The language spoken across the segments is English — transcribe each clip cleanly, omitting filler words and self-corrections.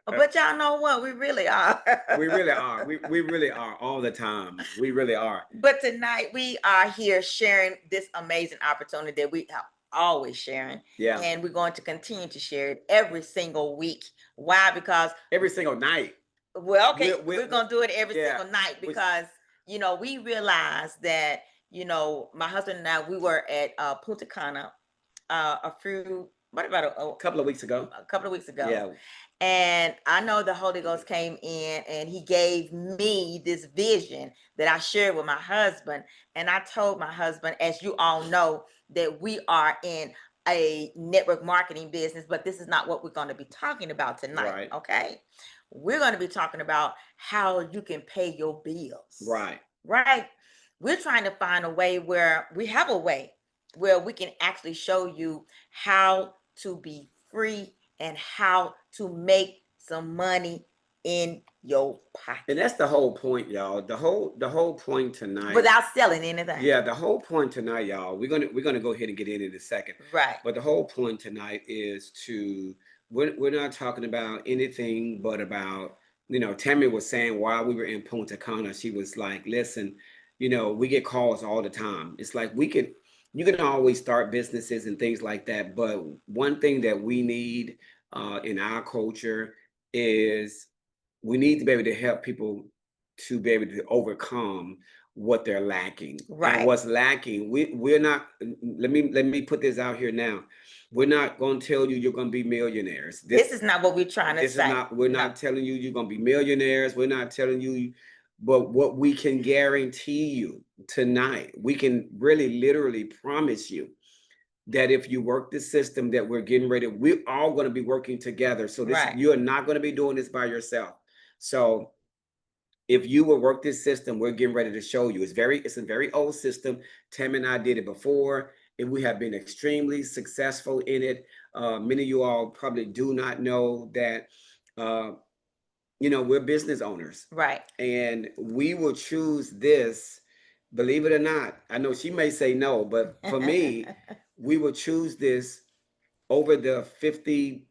But y'all know what? We really are. We really are. We really are all the time. We really are. But tonight we are here sharing this amazing opportunity that we are always sharing. Yeah. And we're going to continue to share it every single week. Why? Because Every single night. well, okay, we're gonna do it every yeah. single night because we realized that my husband and I we were at Punta Cana a few what about A couple of weeks ago. a couple of weeks ago. Yeah. And I know the Holy Ghost came in and he gave me this vision that I shared with my husband. And I told my husband, as you all know, that we are in a network marketing business, but this is not what we're going to be talking about tonight. Right. Okay. We're going to be talking about how you can pay your bills. Right. Right. We're trying to find a way where we have a way where we can actually show you how to be free and how to make some money in your pocket. And that's the whole point, y'all. The whole point tonight. Without selling anything. Yeah, the whole point tonight, y'all. We're gonna go ahead and get in a second. Right. But the whole point tonight is we're not talking about anything but about, Tammy was saying while we were in Punta Cana, she was like, listen, we get calls all the time. It's like you can always start businesses and things like that. But one thing that we need in our culture is we need to be able to help people to be able to overcome what they're lacking. Right. And what's lacking, we're not, let me put this out here now. We're not going to tell you you're going to be millionaires. This is not what we're trying to say. We're not telling you you're going to be millionaires. We're not telling you, but what we can guarantee you tonight, we can really literally promise you that if you work the system that we're getting ready, we're all going to be working together. So Right. you're not going to be doing this by yourself. So if you will work this system, we're getting ready to show you. It's a very old system. Tim and I did it before, and we have been extremely successful in it. Many of you all probably do not know that, we're business owners. Right. And we will choose this, believe it or not. I know she may say no, but for me, we will choose this over the 50,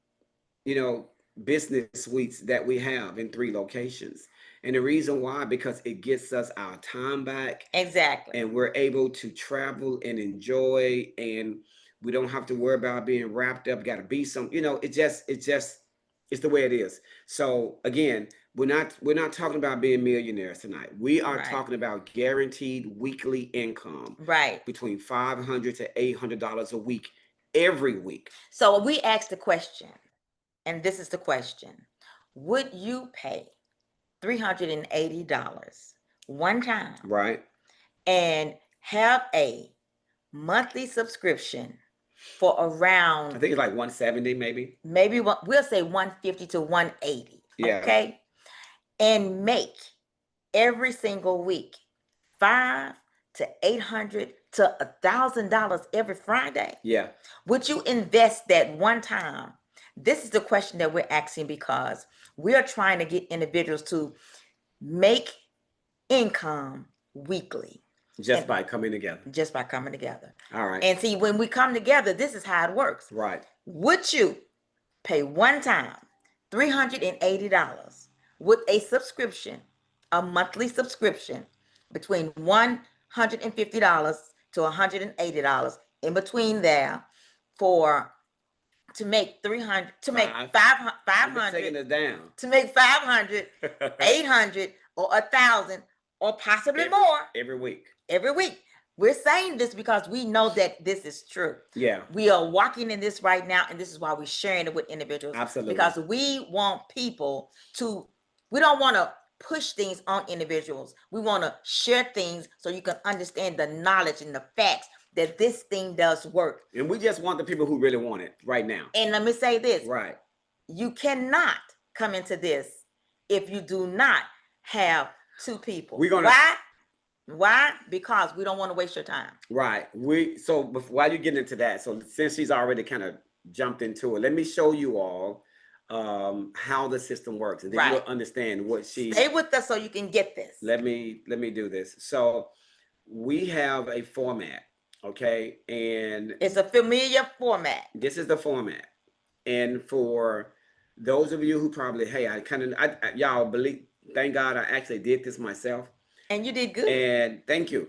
business suites that we have in 3 locations. And the reason why, because it gets us our time back. Exactly. And we're able to travel and enjoy, and we don't have to worry about being wrapped up, got to be it's the way it is. So again, we're not talking about being millionaires tonight. We are talking about guaranteed weekly income. Right. Between $500 to $800 a week, every week. So we asked the question, and this is the question: would you pay $380 one time, right, and have a monthly subscription for around, I think it's like 170, maybe we'll say 150 to 180. Yeah. Okay, and make every single week $500 to $800 to $1,000 every Friday? Yeah. Would you invest that one time? This is the question that we're asking because we are trying to get individuals to make income weekly. Just by coming together. Just by coming together. All right. And see, when we come together, this is how it works. Right. Would you pay one time $380 with a subscription, a monthly subscription between $150 to $180 in between there to make 300 to make 500 taking it down to make 500 800 or 1,000 or possibly more every week. We're saying this because we know that this is true. Yeah. We are walking in this right now, and this is why we're sharing it with individuals. Absolutely. Because we want people we don't want to push things on individuals. We want to share things so you can understand the knowledge and the facts that this thing does work. And we just want the people who really want it right now. And let me say this. Right. You cannot come into this if you do not have 2 people. Why? Because we don't want to waste your time. Right. So while you get into that, so since she's already kind of jumped into it, let me show you all how the system works, and then you'll understand what Stay with us so you can get this. Let me do this. So we have a format, okay, and it's a familiar format. This is the format, and for those of you who probably, hey, y'all believe, thank God I actually did this myself. And you did good. And thank you.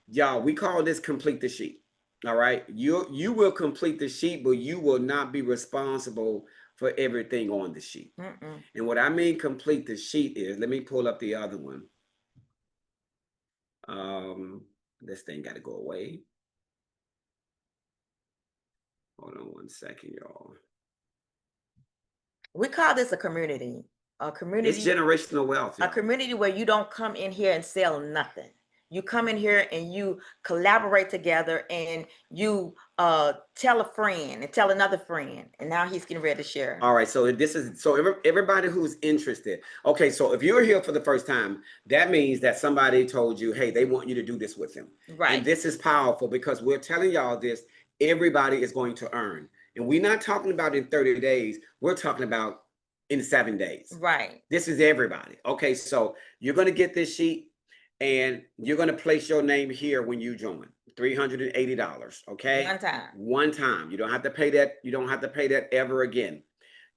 Y'all, we call this complete the sheet. All right. You will complete the sheet, but you will not be responsible for everything on the sheet. Mm-mm. And what I mean complete the sheet is, let me pull up the other one. This thing got to go away. Hold on one second, y'all. We call this a community. A community. It's generational wealth. A Y'all. community where you don't come in here and sell nothing. You come in here and you collaborate together, and you tell a friend and tell another friend, and now he's getting ready to share. All right, so this is everybody who's interested. Okay, so if you're here for the first time, that means that somebody told you, hey, they want you to do this with them. Right. And this is powerful because we're telling y'all this. Everybody is going to earn, and we're not talking about in 30 days. We're talking about in 7 days. Right. This is everybody. Okay, so you're going to get this sheet, and you're going to place your name here when you join. $380. Okay. One time. One time. You don't have to pay that. You don't have to pay that ever again.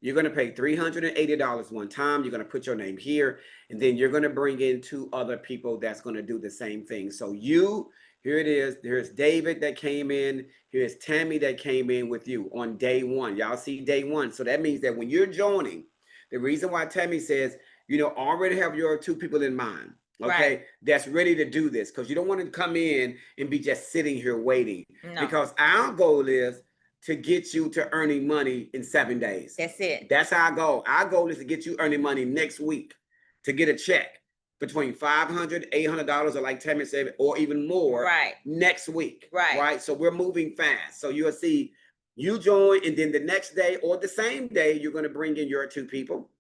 You're going to pay $380 one time. You're going to put your name here, and then you're going to bring in 2 other people that's going to do the same thing. So here it is. Here's David that came in. Here's Tammy that came in with you on day 1. Y'all see day 1. So that means that when you're joining, the reason why Tammy says, already have your 2 people in mind. Okay, right. That's ready to do this, because you don't want to come in and be just sitting here waiting. No. Because our goal is to get you to earning money in 7 days. That's it. That's our goal. Our goal is to get you earning money next week, to get a check between $500, $800, or like Tammy said, or even more. Right. Next week. Right. Right. So we're moving fast. So you'll see you join, and then the next day or the same day, you're going to bring in your 2 people.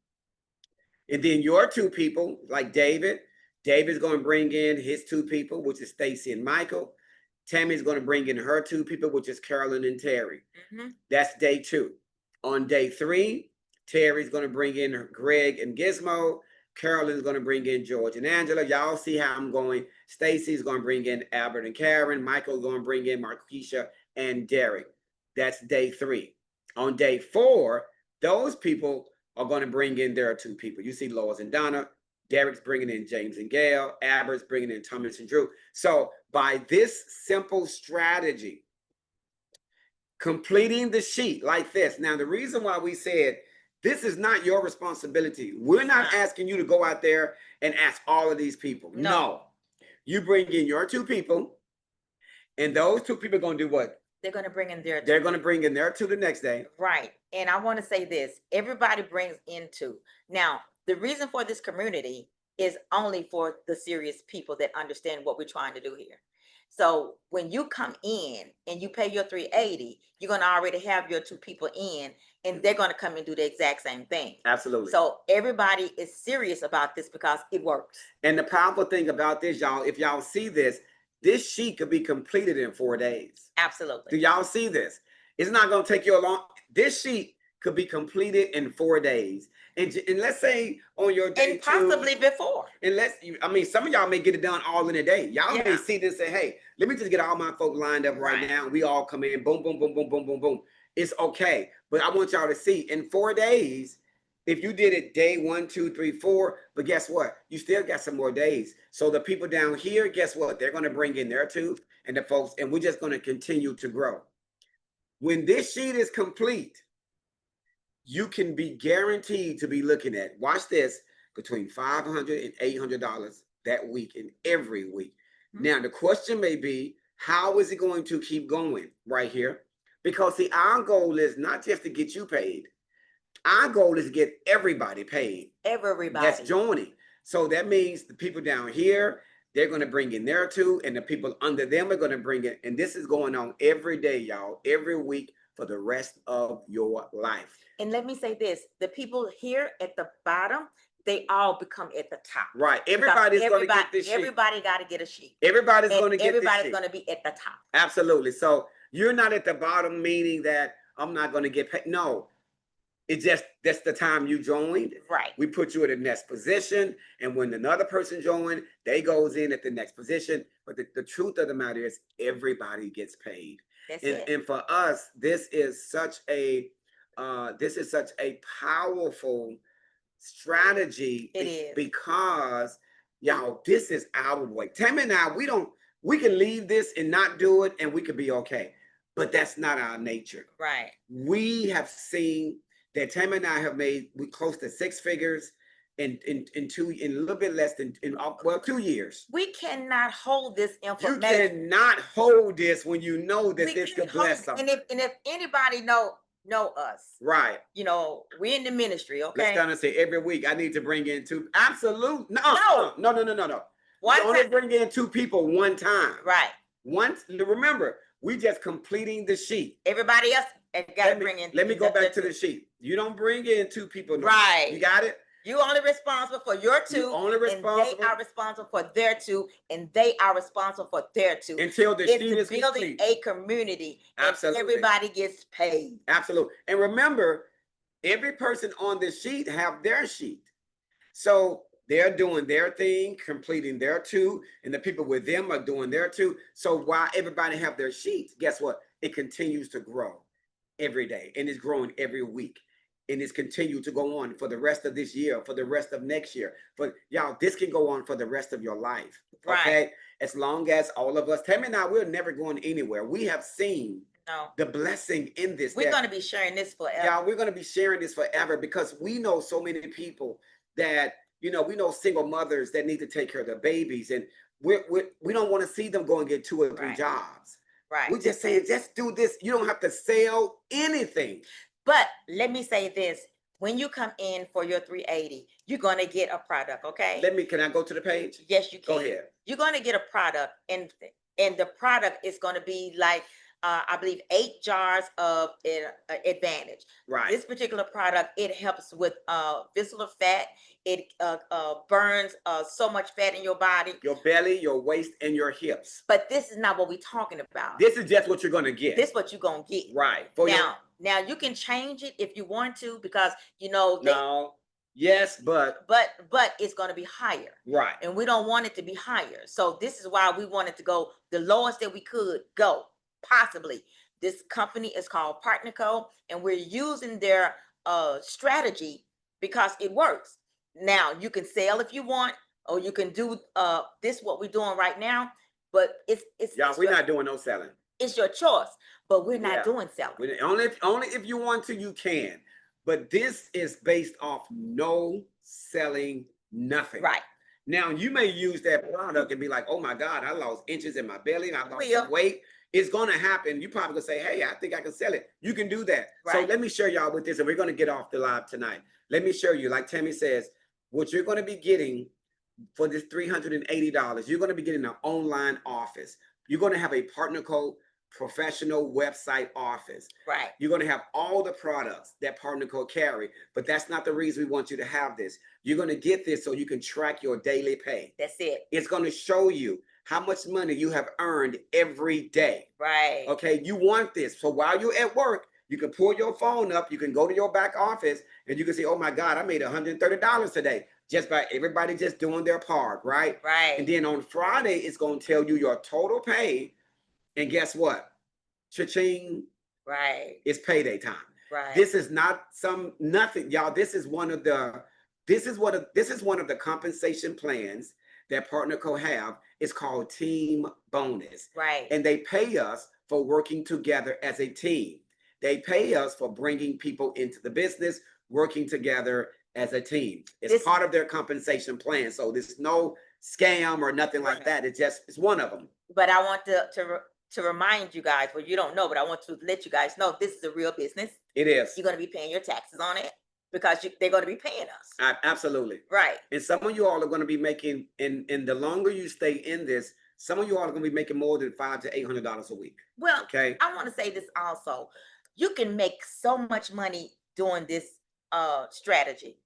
And then your 2 people, like David's going to bring in his 2 people, which is Stacy and Michael. Tammy's going to bring in her 2 people, which is Carolyn and Terry. Mm-hmm. That's day 2. On day 3, Terry's going to bring in Greg and Gizmo. Carolyn's going to bring in George and Angela. Y'all see how I'm going. Stacy's going to bring in Albert and Karen. Michael's going to bring in Marquisha and Derek. That's day 3. On day 4, those people are going to bring in their 2 people. You see Lois and Donna. Derek's bringing in James and Gail. Albert's bringing in Thomas and Drew. So by this simple strategy, completing the sheet like this. Now, the reason why we said this is not your responsibility. We're not asking you to go out there and ask all of these people. No. You bring in your 2 people, and those 2 people are going to do what? They're going to bring in their 2. They're going to bring in their 2 the next day. Right. And I want to say this. Everybody brings in 2. Now, the reason for this community is only for the serious people that understand what we're trying to do here. So when you come in and you pay your $380, you're going to already have your 2 people in, and they're going to come and do the exact same thing. Absolutely. So everybody is serious about this because it works. And the powerful thing about this, y'all, if y'all see this sheet could be completed in 4 days. Absolutely. Do y'all see this? It's not going to take you a long. This sheet could be completed in 4 days. And let's say on your day and possibly 2, before. Some of y'all may get it done all in a day. Y'all may see this and say, hey, let me just get all my folk lined up right now. We all come in, boom, boom, boom, boom, boom, boom, boom. It's okay. But I want y'all to see in 4 days, if you did it day 1, 2, 3, 4, but guess what? You still got some more days. So the people down here, guess what? They're going to bring in their 2, and the folks, and we're just going to continue to grow. When this sheet is complete, you can be guaranteed to be looking at, watch this, between $500 and $800 that week and every week. Mm-hmm. Now, the question may be, how is it going to keep going right here? Because see, our goal is not just to get you paid. Our goal is to get everybody paid. Everybody. That's joining. So that means the people down here, they're going to bring in their 2, and the people under them are going to bring in. And this is going on every day, y'all, every week for the rest of your life. And let me say this, the people here at the bottom, they all become at the top. Right. Everybody's going to get this sheet. Everybody got to get a sheet. Everybody's going to get this sheet. Everybody's going to be at the top. Absolutely. So you're not at the bottom, meaning that I'm not going to get paid. No. It's just, that's the time you joined. Right. We put you in the next position. And when another person joined, they goes in at the next position. But the truth of the matter is everybody gets paid. That's it. And for us, this is such a this is such a powerful strategy. It is. Because y'all, this is our way. Tammy and I, we can leave this and not do it and we could be okay. But that's not our nature. Right. We have seen that Tammy and I have made we close to six figures in a little bit less than 2 years. We cannot hold this You information. cannot hold this when you know that We this can't could bless hold- them. and if anybody know us, Right. you know, we're in the ministry, Let's okay? kind of say every week I need to bring in two. Absolute. No. No. No. One We only time. bring in two people one time. Right. Once. Remember, we just completing the sheet. Everybody else got to bring in. Let me go back to the sheet. You don't bring in two people. No. Right. You got it? You only responsible for your two. You only responsible. And they are responsible for their two, and they are responsible for their two. Until the sheet is building complete. a community. Absolutely. And everybody gets paid. Absolutely. And remember, every person on the sheet have their sheet. So they're doing their thing, completing their two, and the people with them are doing their two. So while everybody have their sheets, guess what? It continues to grow every day, and it's growing every week. And it's continued to go on for the rest of this year, for the rest of next year. But y'all, this can go on for the rest of your life. Okay. Right. As long as all of us, Tammy and I, we're never going anywhere. We have seen the blessing in this. We're going to be sharing this forever. Yeah, we're going to be sharing this forever because we know so many people that, we know single mothers that need to take care of their babies. And we don't want to see them go and get 2 or 3 jobs. Right. We're just saying, just do this. You don't have to sell anything. But let me say this. When you come in for your 380, you're going to get a product, okay? Can I go to the page? Yes, you can. Go ahead. You're going to get a product, and the product is going to be like, I believe 8 jars of Advantage. Right. This particular product, it helps with visceral fat. It burns so much fat in your body. Your belly, your waist, and your hips. But this is not what we're talking about. This is just what you're going to get. This is what you're going to get. Right. Now you can change it if you want to, because yes, but it's going to be higher. Right. And we don't want it to be higher. So this is why we wanted to go the lowest that we could go, possibly. This company is called PartnerCo, and we're using their strategy because it works. Now you can sell if you want, or you can do this what we're doing right now, but it's we're not doing no selling. It's your choice, but we're not doing selling. Only if you want to, you can. But this is based off no selling, nothing. Right. Now, you may use that product and be like, oh my God, I lost inches in my belly, I lost some weight. It's going to happen. You probably gonna say, hey, I think I can sell it. You can do that. Right. So let me share y'all with this, and we're going to get off the live tonight. Let me show you, like Tammy says, what you're going to be getting for this $380, you're going to be getting an online office. You're going to have a PartnerCo professional website office. Right. You're going to have all the products that PartnerCo carry, but that's not the reason we want you to have this. You're going to get this so you can track your daily pay. That's it. It's going to show you how much money you have earned every day. Right. Okay. You want this. So while you're at work, you can pull your phone up, you can go to your back office, and you can say, oh my God, I made $130 today. Just by everybody just doing their part, right? Right. And then on Friday, it's going to tell you your total pay. And guess what? Cha-ching. Right. It's payday time. Right. This is not nothing, y'all. This is one of the compensation plans that PartnerCo have. It's called Team Bonus. Right. And they pay us for working together as a team. They pay us for bringing people into the business, working together as a team. It's part of their compensation plan. So there's no scam or nothing like that. It's one of them. But I want to remind you guys, well, you don't know, but I want to let you guys know this is a real business. It is. You're going to be paying your taxes on it because they're going to be paying us. Absolutely. Right. And some of you all are going to be making, and the longer you stay in this, some of you all are going to be making more than $500 to $800 a week. Well, okay. I want to say this also. You can make so much money doing this strategy,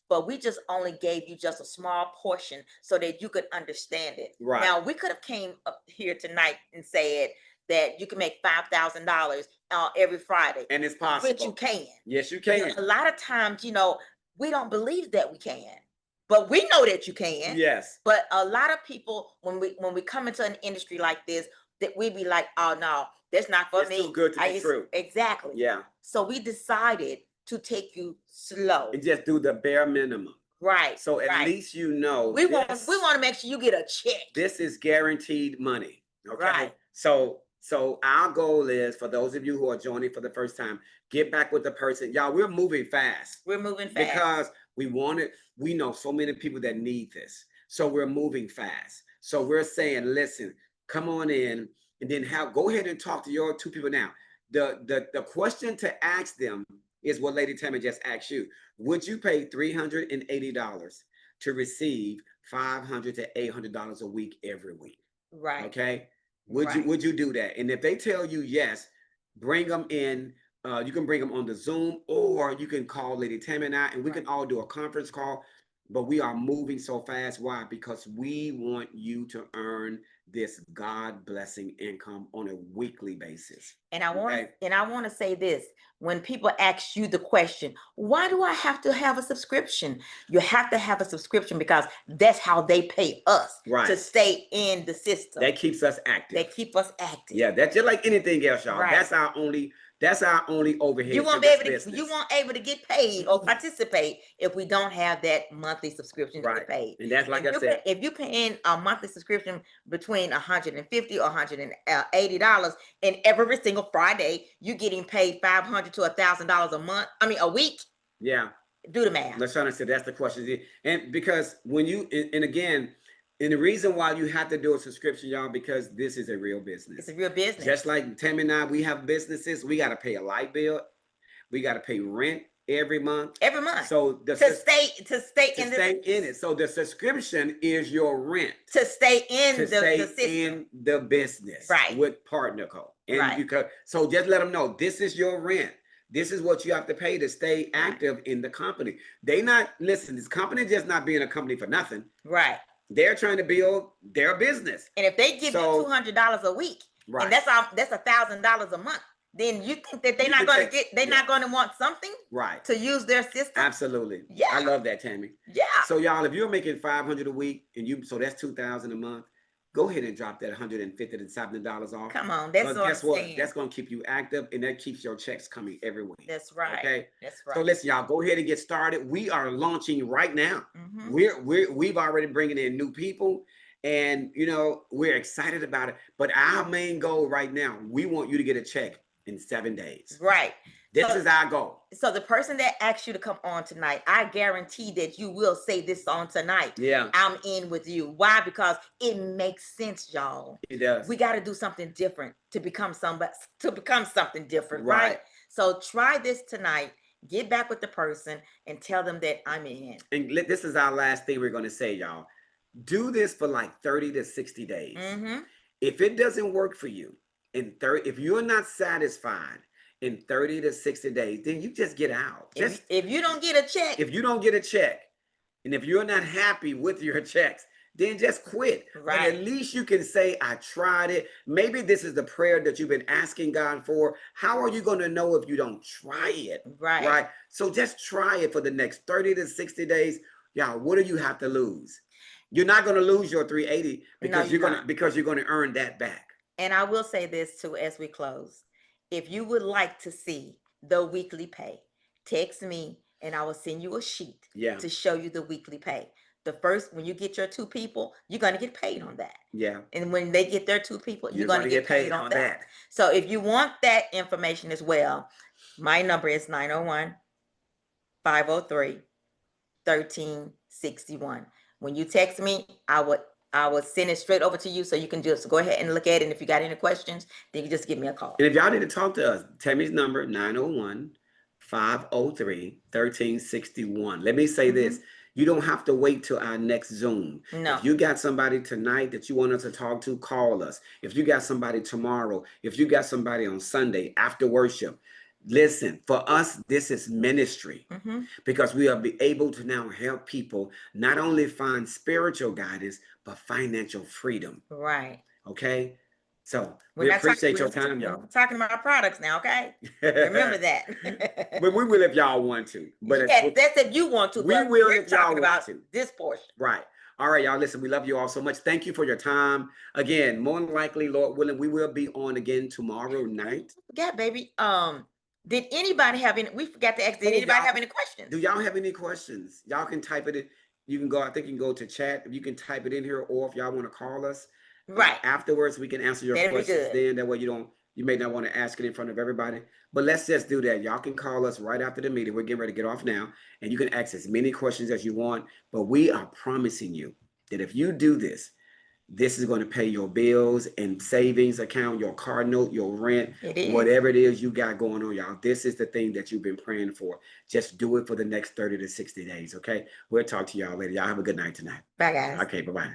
but we just only gave you just a small portion so that you could understand it. Right. Now, we could have came up here tonight and said that you can make $5,000 every Friday. And it's possible. But you can. Yes, you can. A lot of times, we don't believe that we can. But we know that you can. Yes. But a lot of people, when we come into an industry like this, that we be like, oh no, That's not for It's me. too good to be It's- true. Exactly. Yeah. So we decided to take you slow. And just do the bare minimum. Right. So at right. least you know we want to make sure you get a check. this is guaranteed money. Okay. Right. So our goal is, for those of you who are joining for the first time, get back with the person. Y'all, we're moving fast. We're moving fast. Because we know so many people that need this. So we're moving fast. So we're saying, listen, come on in, and then go ahead and talk to your two people now. The question to ask them is what Lady Tammy just asked you. Would you pay $380 to receive $500 to $800 a week every week? Right. Okay. Would you do that? And if they tell you yes, bring them in. You can bring them on the Zoom, or you can call Lady Tammy and I, and we can all do a conference call. But we are moving so fast. Why? Because we want you to earn this God blessing income on a weekly basis. And I want to say this: when people ask you the question, why do I have to have a subscription? You have to have a subscription because that's how they pay us to stay in the system. That keeps us active. They keep us active. Yeah, that's just like anything else, y'all. That's our only overhead. You won't able to get paid or participate if we don't have that monthly subscription to get paid. And that's like I said, if you're paying a monthly subscription between $150 or $180, and every single Friday you're getting paid $500 to $1,000 a week. Yeah. Do the math. LaShawna said that's the question. And because when you and the reason why you have to do a subscription, y'all, because this is a real business. It's a real business. Just like Tammy and I, we have businesses. We got to pay a light bill. We got to pay rent every month. Every month. So to stay in it. So the subscription is your rent. To stay in the system. In the business. Right. With Partner Co. And so just let them know this is your rent. This is what you have to pay to stay active in the company. This company just not being a company for nothing. Right. They're trying to build their business. And if they give you $200 a week, and that's $1,000 a month, then you think that they're not going to want something to use their system? Absolutely. Yeah. I love that, Tammy. Yeah. So y'all, if you're making $500 a week so that's $2,000 a month, go ahead and drop that $150 to $70 off. Come on, guess what? That's going to keep you active, and that keeps your checks coming every week. That's right. Okay. That's right. So listen, y'all, go ahead and get started. We are launching right now. Mm-hmm. We've already bringing in new people, and we're excited about it. But our main goal right now, we want you to get a check in 7 days. Right. This is our goal. So the person that asked you to come on tonight, I guarantee that you will say this song tonight. Yeah. I'm in with you. Why? Because it makes sense, y'all. It does. We got to do something different to become something different, right? So try this tonight. Get back with the person and tell them that I'm in. And this is our last thing we're going to say, y'all. Do this for like 30 to 60 days. Mm-hmm. If it doesn't work for you, if you're not satisfied in 30 to 60 days, then you just get out. If you don't get a check. If you don't get a check, and if you're not happy with your checks, then just quit. Right. But at least you can say, I tried it. Maybe this is the prayer that you've been asking God for. How are you going to know if you don't try it? Right. So just try it for the next 30 to 60 days. Y'all, what do you have to lose? You're not going to lose your 380 because you're going to earn that back. And I will say this too as we close. If you would like to see the weekly pay, text me and I will send you a sheet to show you the weekly pay. When you get your 2 people, you're going to get paid on that. Yeah. And when they get their 2 people, you're going to get paid on that. So if you want that information as well, my number is 901-503-1361. When you text me, I would send it straight over to you so you can just go ahead and look at it. And if you got any questions, then you just give me a call. And if y'all need to talk to us, Tammy's number, 901-503-1361. Let me say this. You don't have to wait till our next Zoom. No. If you got somebody tonight that you want us to talk to, call us. If you got somebody tomorrow, if you got somebody on Sunday after worship, listen, for us, this is ministry because we are able to now help people not only find spiritual guidance, but financial freedom. Right. Okay. So we appreciate your time, y'all. We're talking about products now, okay? Remember that. But we will if y'all want to. But that's if you want to. We will if y'all talking want about to. this portion. Right. All right, y'all. Listen, we love you all so much. Thank you for your time. Again, more than likely, Lord willing, we will be on again tomorrow night. Yeah, baby. Did anybody have any? We forgot to ask. Did Oh, anybody y'all- have any questions? Do y'all have any questions? Y'all can type it in. You can go, I think you can go to chat. You can type it in here, or if y'all want to call us Right. afterwards, we can answer your That'd be questions good. then. That way you may not want to ask it in front of everybody. But let's just do that. Y'all can call us right after the meeting. We're getting ready to get off now. And you can ask as many questions as you want. But we are promising you that if you do this, this is going to pay your bills and savings account, your car note, your rent, It is. whatever it is you got going on, y'all. This is the thing that you've been praying for. Just do it for the next 30 to 60 days, okay? We'll talk to y'all later. Y'all have a good night tonight. Bye, guys. Okay, bye-bye.